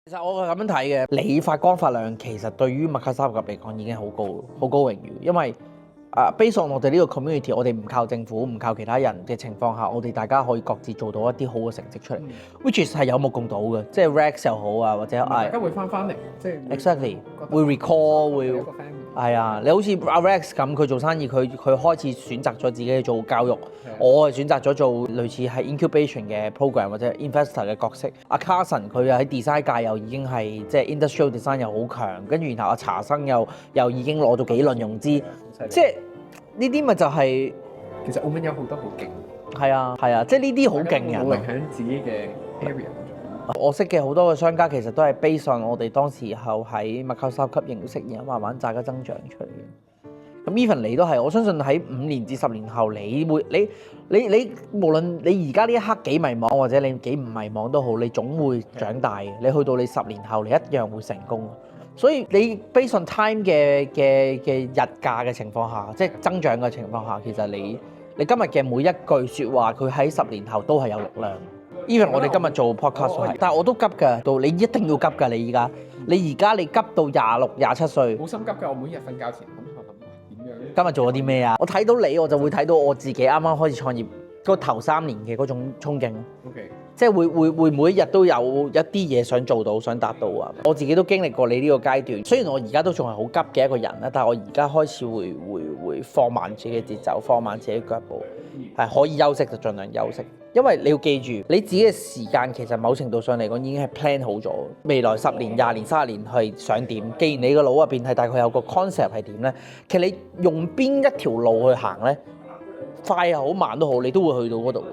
其實我係咁樣睇嘅，你發光發亮其實對於麥卡沙及嚟講已經好高榮譽，因為based on 我哋呢個 community， 我哋唔靠政府，唔靠其他人嘅情況下，我哋大家可以各自做到一啲好嘅成績出嚟，which is 係有目共睹嘅，即係 Rex 又好啊，或者大家會翻嚟，即係 exactly 會 recall 會係啊，你好似阿 Rex 咁，佢做生意佢開始選擇咗自己做教育，我係選擇咗做類似係 incubation 嘅 program 或者 investor 嘅角色。阿 Carson 佢又喺 design 界又已經係即係 industrial design 又好強，跟住然後阿查生又已經攞到幾輪融資，即係呢啲咪就係其實澳門有好多好勁，係啊，即係呢啲好勁人，努力喺自己嘅 area。我識嘅好多嘅商家其實都係 based on 我哋當時候喺麥卡三級認識，然後慢慢大家增長出嚟嘅。咁 even 你都係，我相信喺5年至10年後，你會你無論你而家呢一刻幾迷茫，或者你幾唔迷茫都好，你總會長大嘅。你去到你10年後，你一樣會成功。所以你 based on time 嘅日價嘅情況下，即係增長嘅情況下，其實你今日嘅每一句説話，佢喺10年後都係有力量。even 我哋今日做 podcast 但係我都急㗎，到你一定要急㗎。你而家你急到26、27歲，好心急㗎。我每日瞓覺前諗點樣？今日做咗啲咩啊？我睇到你，我就會睇到我自己啱啱開始創業嗰頭3年嘅嗰種衝勁。OK，即係會每一日都有一啲嘢想做到、想達到啊！我自己都經歷過你呢個階段，雖然我而家都仲係好急嘅一個人啦，但係我而家開始會放慢自己嘅節奏，放慢自己腳步，係可以休息就盡量休息。因為你要記住，你自己嘅時間其實某程度上嚟講已經係 plan 好咗，未來10年、20年、30年係想點。既然你個腦入邊係大概有個 concept 係點咧，其實你用邊一條路去行咧，快又好慢都好，你都會去到嗰度。